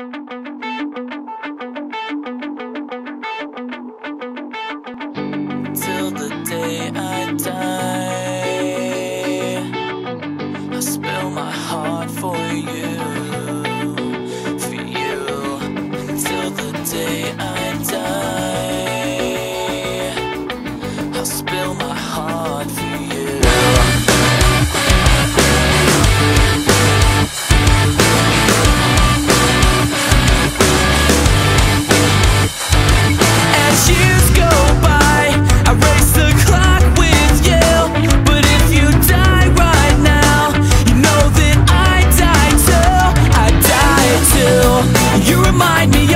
Till the day I die, I spill my heart for you, for you. Till the day I die, I'll spill my heart for you. As years go by, I race the clock with you. But if you die right now, you know that I die too. I die too. You remind me